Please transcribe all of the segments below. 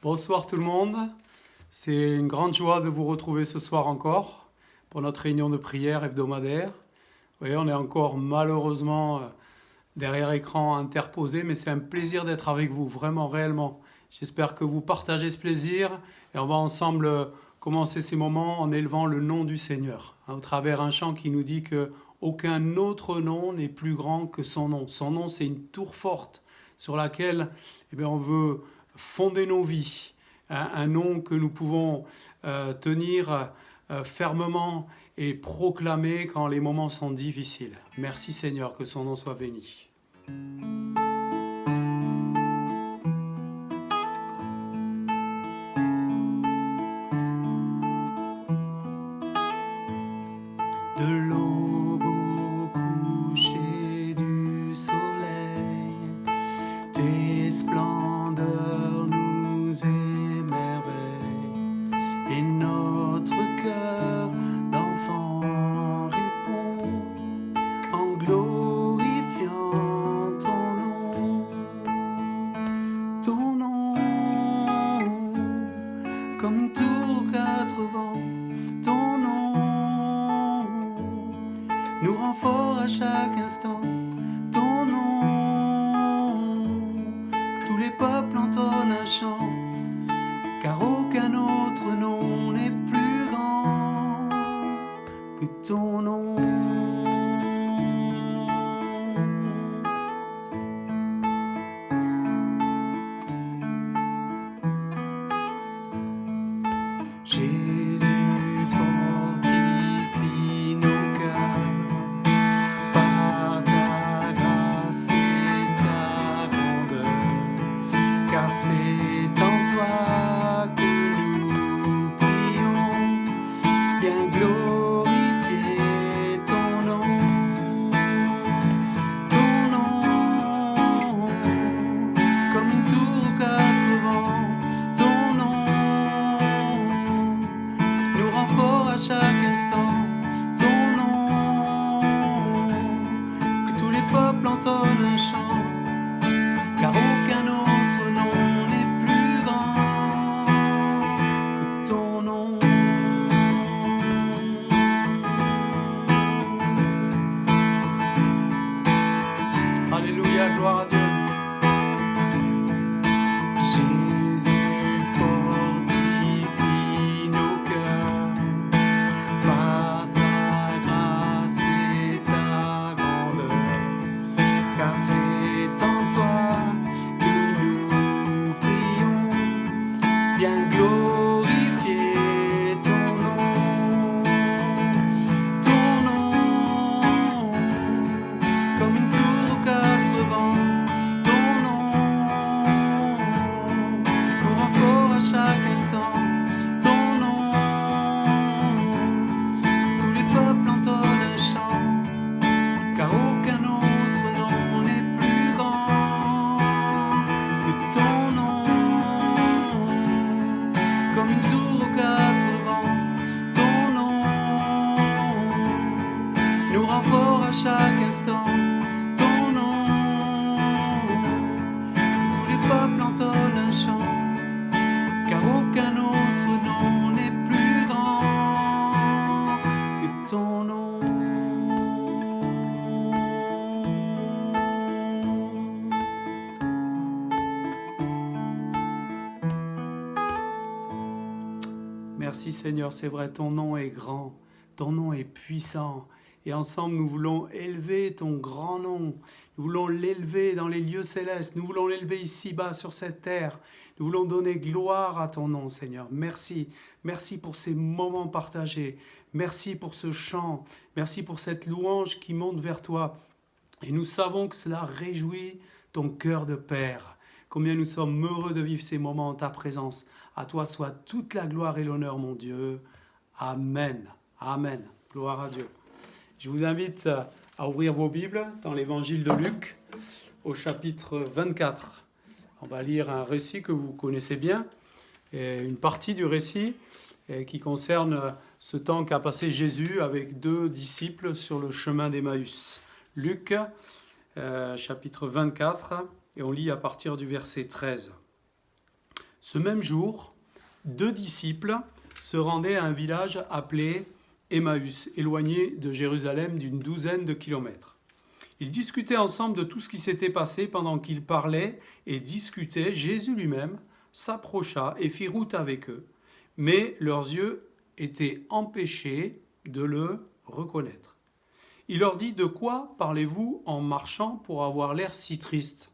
Bonsoir tout le monde, c'est une grande joie de vous retrouver ce soir encore pour notre réunion de prière hebdomadaire. Vous voyez, on est encore malheureusement derrière écran interposé, mais c'est un plaisir d'être avec vous, vraiment, réellement. J'espère que vous partagez ce plaisir et on va ensemble commencer ces moments en élevant le nom du Seigneur, au travers un chant qui nous dit que aucun autre nom n'est plus grand que son nom. Son nom, c'est une tour forte sur laquelle on veut fonder nos vies, un nom que nous pouvons tenir fermement et proclamer quand les moments sont difficiles. Merci Seigneur, que son nom soit béni. De l'aube au coucher du soleil, tes splendeurs nous émerveillent, et notre cœur d'enfant répond en glorifiant ton nom, comme tout quatre vents, ton nom nous rend fort à chaque instant. Ton nom, tous les peuples entonnent un chant, car aucun autre nom n'est plus grand que ton nom. Jésus fortifie nos cœurs par ta grâce et ta grandeur, car c'est en toi que nous prions, bien glorifier ton nom, comme une tour aux quatre vents, ton nom nous rend fort à chaque instant, ton nom, que tous les peuples entonnent un chant, car aucun autre nom n'est plus grand que ton nom. Alléluia, gloire à Dieu. Jésus fortifie nos cœurs par ta grâce et ta grandeur, car c'est en toi que nous prions, bien glorifier ton nom, comme une tour aux quatre vents, ton nom nous rend fort à chaque instant, ton nom, tous les peuples entonnent un chant, car aucun autre nom n'est plus grand que ton nom, comme une tour aux quatre vents, ton nom nous rend fort à chaque instant, ton nom, tous les peuples entonnent un chant, car aucun autre nom n'est plus grand que ton nom. Merci Seigneur, c'est vrai, ton nom est grand, ton nom est puissant. Et ensemble, nous voulons élever ton grand nom. Nous voulons l'élever dans les lieux célestes. Nous voulons l'élever ici-bas sur cette terre. Nous voulons donner gloire à ton nom, Seigneur. Merci. Merci pour ces moments partagés. Merci pour ce chant. Merci pour cette louange qui monte vers toi. Et nous savons que cela réjouit ton cœur de Père. Combien nous sommes heureux de vivre ces moments en ta présence. À toi soit toute la gloire et l'honneur, mon Dieu. Amen. Amen. Gloire à Dieu. Je vous invite à ouvrir vos Bibles dans l'évangile de Luc, au chapitre 24. On va lire un récit que vous connaissez bien, et une partie du récit qui concerne ce temps qu'a passé Jésus avec 2 disciples sur le chemin d'Emmaüs. Luc, chapitre 24, et on lit à partir du verset 13. Ce même jour, 2 disciples se rendaient à un village appelé Emmaüs, éloigné de Jérusalem d'une douzaine de kilomètres. Ils discutaient ensemble de tout ce qui s'était passé. Pendant qu'ils parlaient et discutaient, Jésus lui-même s'approcha et fit route avec eux. Mais leurs yeux étaient empêchés de le reconnaître. Il leur dit: « De quoi parlez-vous en marchant pour avoir l'air si triste ?»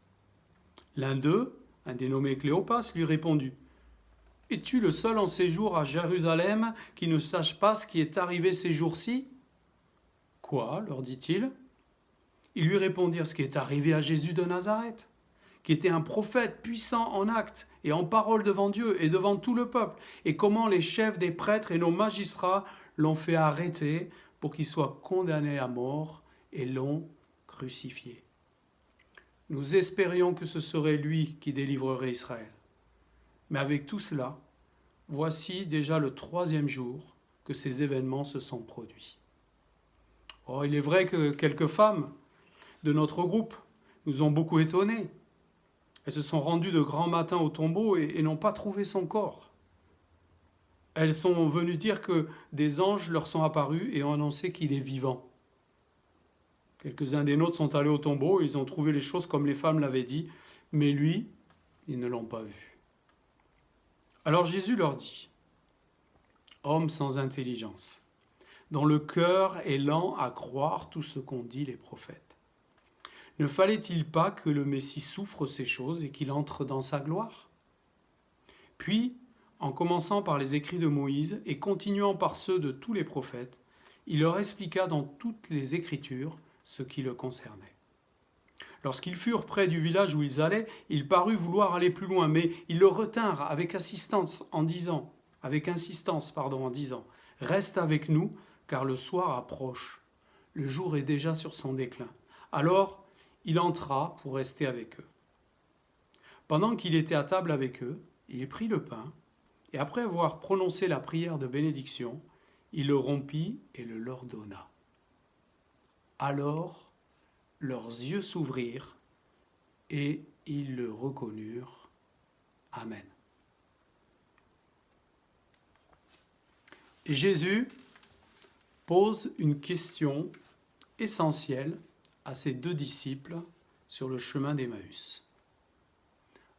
L'un d'eux, un dénommé Cléopas, lui répondit: « Es-tu le seul en séjour à Jérusalem qui ne sache pas ce qui est arrivé ces jours-ci » ? « Quoi ?» leur dit-il. Ils lui répondirent: « Ce qui est arrivé à Jésus de Nazareth, qui était un prophète puissant en actes et en parole devant Dieu et devant tout le peuple, et comment les chefs des prêtres et nos magistrats l'ont fait arrêter pour qu'il soit condamné à mort et l'ont crucifié. Nous espérions que ce serait lui qui délivrerait Israël. Mais avec tout cela, voici déjà le 3e jour que ces événements se sont produits. » Oh, il est vrai que quelques femmes de notre groupe nous ont beaucoup étonnés. Elles se sont rendues de grand matin au tombeau et n'ont pas trouvé son corps. Elles sont venues dire que des anges leur sont apparus et ont annoncé qu'il est vivant. Quelques-uns des nôtres sont allés au tombeau, ils ont trouvé les choses comme les femmes l'avaient dit, mais lui, ils ne l'ont pas vu. Alors Jésus leur dit: « Hommes sans intelligence, dont le cœur est lent à croire tout ce qu'ont dit les prophètes. Ne fallait-il pas que le Messie souffre ces choses et qu'il entre dans sa gloire ?» Puis, en commençant par les écrits de Moïse et continuant par ceux de tous les prophètes, il leur expliqua dans toutes les Écritures ce qui le concernait. Lorsqu'ils furent près du village où ils allaient, il parut vouloir aller plus loin, mais ils le retinrent avec insistance en disant: « Reste avec nous, car le soir approche. Le jour est déjà sur son déclin. » Alors, il entra pour rester avec eux. Pendant qu'il était à table avec eux, il prit le pain, et après avoir prononcé la prière de bénédiction, il le rompit et le leur donna. Alors, leurs yeux s'ouvrirent et ils le reconnurent. Amen. Et Jésus pose une question essentielle à ses 2 disciples sur le chemin d'Emmaüs.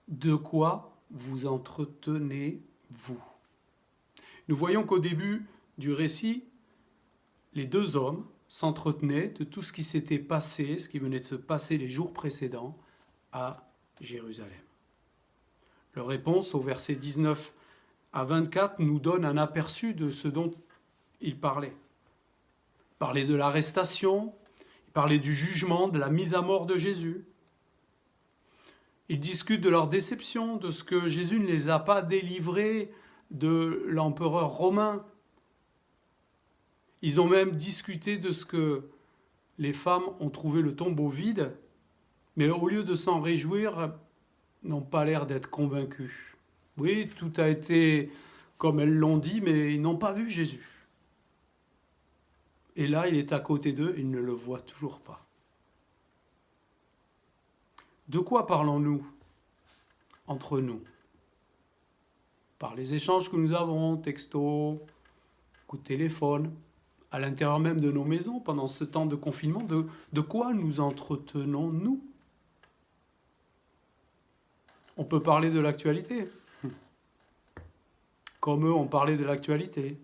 De quoi vous entretenez-vous ? Nous voyons qu'au début du récit, les 2 hommes s'entretenaient de tout ce qui s'était passé, ce qui venait de se passer les jours précédents à Jérusalem. Leur réponse au verset 19 à 24 nous donne un aperçu de ce dont ils parlaient. Ils parlaient de l'arrestation, ils parlaient du jugement, de la mise à mort de Jésus. Ils discutent de leur déception, de ce que Jésus ne les a pas délivrés de l'empereur romain. Ils ont même discuté de ce que les femmes ont trouvé le tombeau vide, mais au lieu de s'en réjouir, n'ont pas l'air d'être convaincus. Oui, tout a été comme elles l'ont dit, mais ils n'ont pas vu Jésus. Et là, il est à côté d'eux, ils ne le voient toujours pas. De quoi parlons-nous entre nous ? Par les échanges que nous avons, textos, coups de téléphone, à l'intérieur même de nos maisons, pendant ce temps de confinement, de quoi nous entretenons-nous ? On peut parler de l'actualité. Comme eux ont parlé de l'actualité.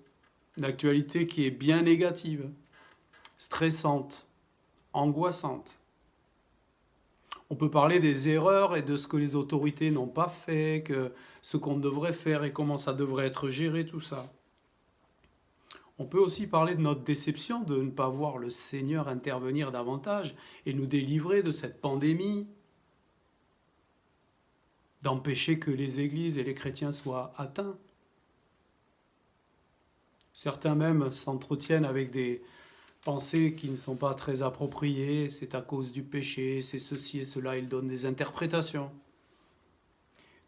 Une actualité qui est bien négative, stressante, angoissante. On peut parler des erreurs et de ce que les autorités n'ont pas fait, que ce qu'on devrait faire et comment ça devrait être géré, tout ça. On peut aussi parler de notre déception de ne pas voir le Seigneur intervenir davantage et nous délivrer de cette pandémie, d'empêcher que les églises et les chrétiens soient atteints. Certains même s'entretiennent avec des pensées qui ne sont pas très appropriées, c'est à cause du péché, c'est ceci et cela, ils donnent des interprétations.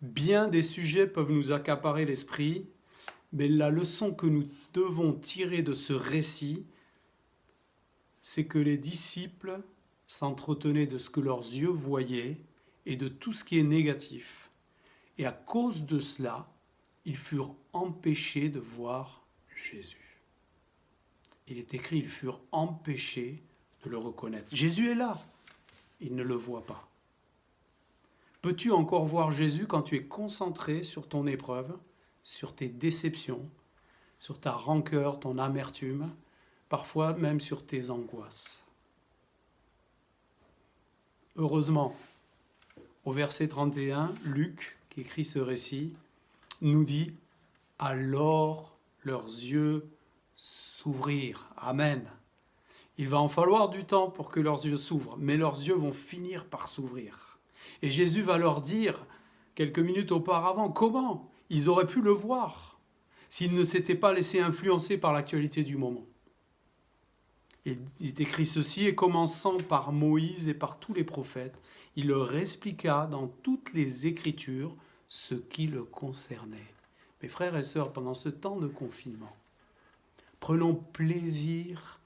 Bien des sujets peuvent nous accaparer l'esprit, mais la leçon que nous devons tirer de ce récit, c'est que les disciples s'entretenaient de ce que leurs yeux voyaient et de tout ce qui est négatif. Et à cause de cela, ils furent empêchés de voir Jésus. Il est écrit, ils furent empêchés de le reconnaître. Jésus est là, ils ne le voient pas. Peux-tu encore voir Jésus quand tu es concentré sur ton épreuve, sur tes déceptions, sur ta rancœur, ton amertume, parfois même sur tes angoisses? Heureusement, au verset 31, Luc, qui écrit ce récit, nous dit « Alors leurs yeux s'ouvrirent. » Amen. Il va en falloir du temps pour que leurs yeux s'ouvrent, mais leurs yeux vont finir par s'ouvrir. Et Jésus va leur dire, quelques minutes auparavant, comment ils auraient pu le voir s'ils ne s'étaient pas laissés influencer par l'actualité du moment. Il est écrit ceci, et commençant par Moïse et par tous les prophètes, il leur expliqua dans toutes les Écritures ce qui le concernait. Mes frères et sœurs, pendant ce temps de confinement, prenons plaisir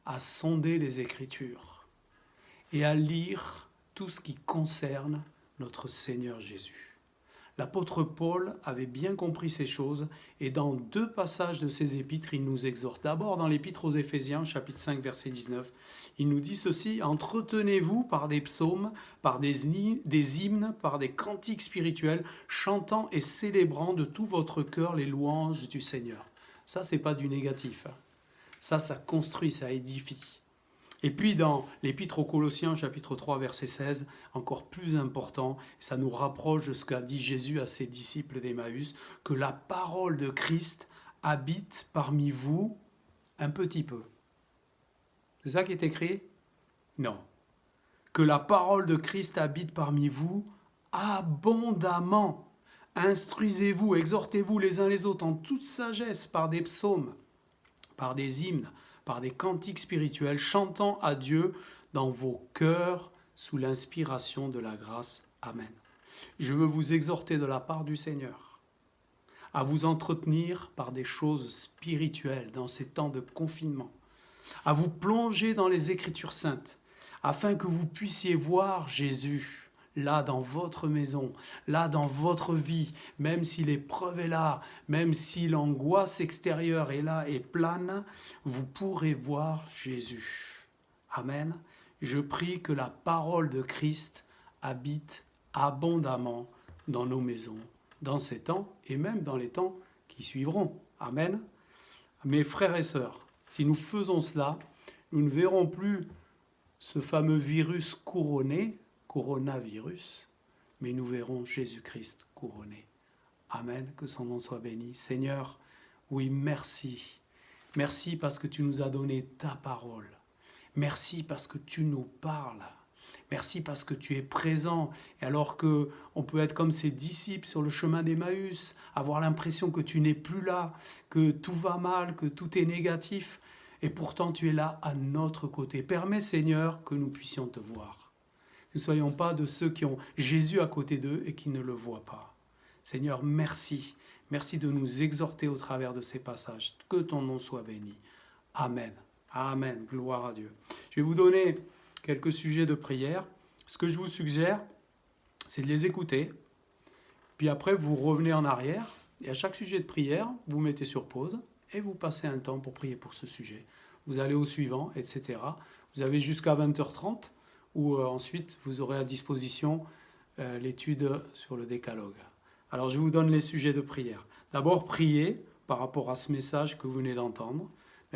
à sonder les Écritures et à lire tout ce qui concerne notre Seigneur Jésus. L'apôtre Paul avait bien compris ces choses et dans 2 passages de ses épîtres, il nous exhorte. D'abord dans l'épître aux Éphésiens, chapitre 5, verset 19, il nous dit ceci, « Entretenez-vous par des psaumes, par des hymnes, par des cantiques spirituels, chantant et célébrant de tout votre cœur les louanges du Seigneur. » Ça, c'est pas du négatif. Ça construit, ça édifie. Et puis dans l'épître aux Colossiens, chapitre 3, verset 16, encore plus important, ça nous rapproche de ce qu'a dit Jésus à ses disciples d'Emmaüs, que la parole de Christ habite parmi vous un petit peu. C'est ça qui est écrit? Non. Que la parole de Christ habite parmi vous abondamment. Instruisez-vous, exhortez-vous les uns les autres en toute sagesse par des psaumes, par des hymnes, par des cantiques spirituels, chantant à Dieu dans vos cœurs sous l'inspiration de la grâce. Amen. Je veux vous exhorter de la part du Seigneur à vous entretenir par des choses spirituelles dans ces temps de confinement, à vous plonger dans les Écritures saintes, afin que vous puissiez voir Jésus là dans votre maison, là dans votre vie, même si l'épreuve est là, même si l'angoisse extérieure est là et plane, vous pourrez voir Jésus. Amen. Je prie que la parole de Christ habite abondamment dans nos maisons, dans ces temps et même dans les temps qui suivront. Amen. Mes frères et sœurs, si nous faisons cela, nous ne verrons plus ce fameux virus couronné, coronavirus, mais nous verrons Jésus-Christ couronné. Amen, que son nom soit béni. Seigneur, oui, merci. Merci parce que tu nous as donné ta parole. Merci parce que tu nous parles. Merci parce que tu es présent. Et alors qu'on peut être comme ces disciples sur le chemin d'Emmaüs, avoir l'impression que tu n'es plus là, que tout va mal, que tout est négatif, et pourtant tu es là à notre côté. Permets, Seigneur, que nous puissions te voir. Que nous ne soyons pas de ceux qui ont Jésus à côté d'eux et qui ne le voient pas. Seigneur, merci. Merci de nous exhorter au travers de ces passages. Que ton nom soit béni. Amen. Amen. Gloire à Dieu. Je vais vous donner quelques sujets de prière. Ce que je vous suggère, c'est de les écouter. Puis après, vous revenez en arrière. Et à chaque sujet de prière, vous mettez sur pause et vous passez un temps pour prier pour ce sujet. Vous allez au suivant, etc. Vous avez jusqu'à 20h30 où ensuite vous aurez à disposition l'étude sur le décalogue. Alors je vous donne les sujets de prière. D'abord, priez par rapport à ce message que vous venez d'entendre,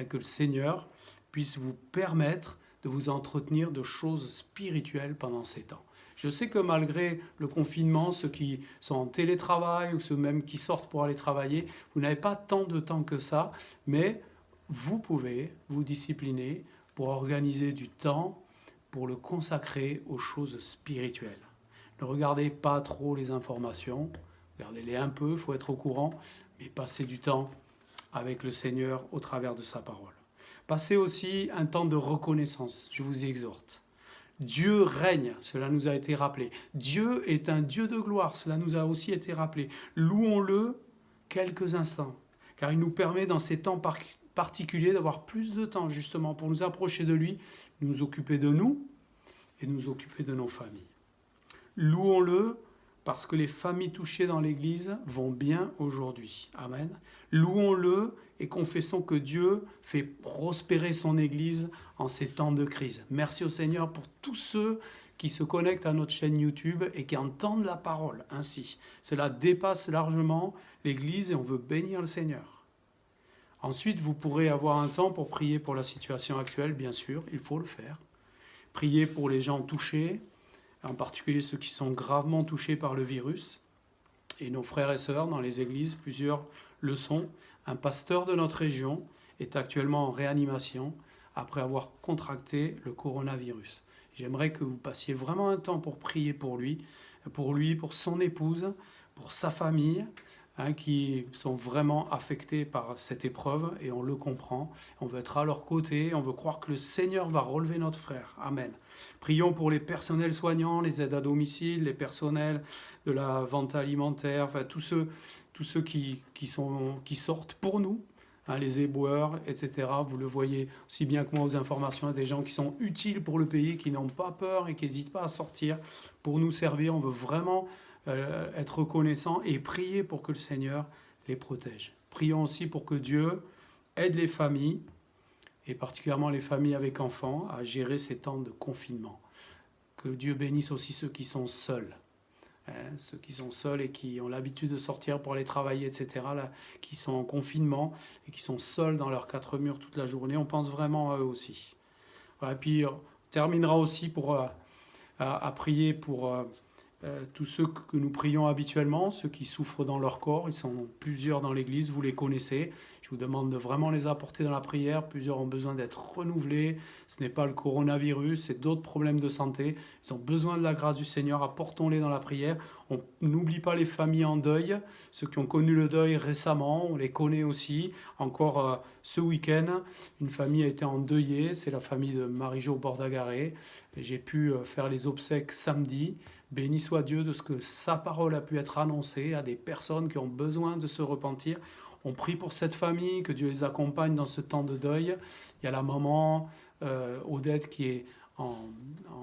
que le Seigneur puisse vous permettre de vous entretenir de choses spirituelles pendant ces temps. Je sais que malgré le confinement, ceux qui sont en télétravail ou ceux même qui sortent pour aller travailler, vous n'avez pas tant de temps que ça, mais vous pouvez vous discipliner pour organiser du temps, pour le consacrer aux choses spirituelles. Ne regardez pas trop les informations, regardez-les un peu, il faut être au courant, mais passez du temps avec le Seigneur au travers de sa parole. Passez aussi un temps de reconnaissance, je vous y exhorte. Dieu règne, cela nous a été rappelé. Dieu est un Dieu de gloire, cela nous a aussi été rappelé. Louons-le quelques instants, car il nous permet dans ces temps particuliers d'avoir plus de temps justement pour nous approcher de lui, nous occuper de nous et nous occuper de nos familles. Louons-le parce que les familles touchées dans l'Église vont bien aujourd'hui. Amen. Louons-le et confessons que Dieu fait prospérer son Église en ces temps de crise. Merci au Seigneur pour tous ceux qui se connectent à notre chaîne YouTube et qui entendent la parole ainsi. Cela dépasse largement l'Église et on veut bénir le Seigneur. Ensuite, vous pourrez avoir un temps pour prier pour la situation actuelle, bien sûr, il faut le faire. Prier pour les gens touchés, en particulier ceux qui sont gravement touchés par le virus. Et nos frères et sœurs dans les églises, plusieurs le sont. Un pasteur de notre région est actuellement en réanimation après avoir contracté le coronavirus. J'aimerais que vous passiez vraiment un temps pour prier pour lui, pour son épouse, pour sa famille, qui sont vraiment affectés par cette épreuve et on le comprend. On veut être à leur côté, on veut croire que le Seigneur va relever notre frère. Amen. Prions pour les personnels soignants, les aides à domicile, les personnels de la vente alimentaire, enfin tous ceux qui sortent pour nous, les éboueurs, etc. Vous le voyez aussi bien que moi aux informations, des gens qui sont utiles pour le pays, qui n'ont pas peur et qui n'hésitent pas à sortir pour nous servir. On veut vraiment être reconnaissant et prier pour que le Seigneur les protège. Prions aussi pour que Dieu aide les familles, et particulièrement les familles avec enfants, à gérer ces temps de confinement. Que Dieu bénisse aussi ceux qui sont seuls. Ceux qui sont seuls et qui ont l'habitude de sortir pour aller travailler, etc., là, qui sont en confinement et qui sont seuls dans leurs quatre murs toute la journée. On pense vraiment à eux aussi. Voilà, et puis on terminera aussi à prier pour tous ceux que nous prions habituellement, ceux qui souffrent dans leur corps. Ils sont plusieurs dans l'Église, vous les connaissez. Je vous demande de vraiment les apporter dans la prière. Plusieurs ont besoin d'être renouvelés. Ce n'est pas le coronavirus, c'est d'autres problèmes de santé. Ils ont besoin de la grâce du Seigneur. Apportons-les dans la prière. On n'oublie pas les familles en deuil, ceux qui ont connu le deuil récemment. On les connaît aussi. Encore ce week-end, une famille a été endeuillée. C'est la famille de Marie-Jo Bordagaré. J'ai pu faire les obsèques samedi. Béni soit Dieu de ce que sa parole a pu être annoncée à des personnes qui ont besoin de se repentir. On prie pour cette famille, que Dieu les accompagne dans ce temps de deuil. Il y a la maman Odette qui est en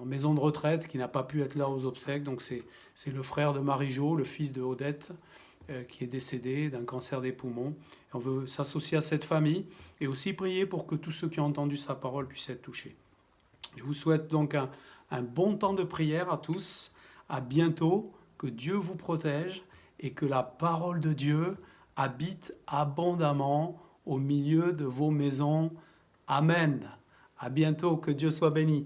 maison de retraite, qui n'a pas pu être là aux obsèques. Donc c'est le frère de Marie-Jo, le fils de Odette, qui est décédé d'un cancer des poumons. Et on veut s'associer à cette famille et aussi prier pour que tous ceux qui ont entendu sa parole puissent être touchés. Je vous souhaite donc un bon temps de prière à tous. À bientôt, que Dieu vous protège et que la parole de Dieu habite abondamment au milieu de vos maisons. Amen. À bientôt, que Dieu soit béni.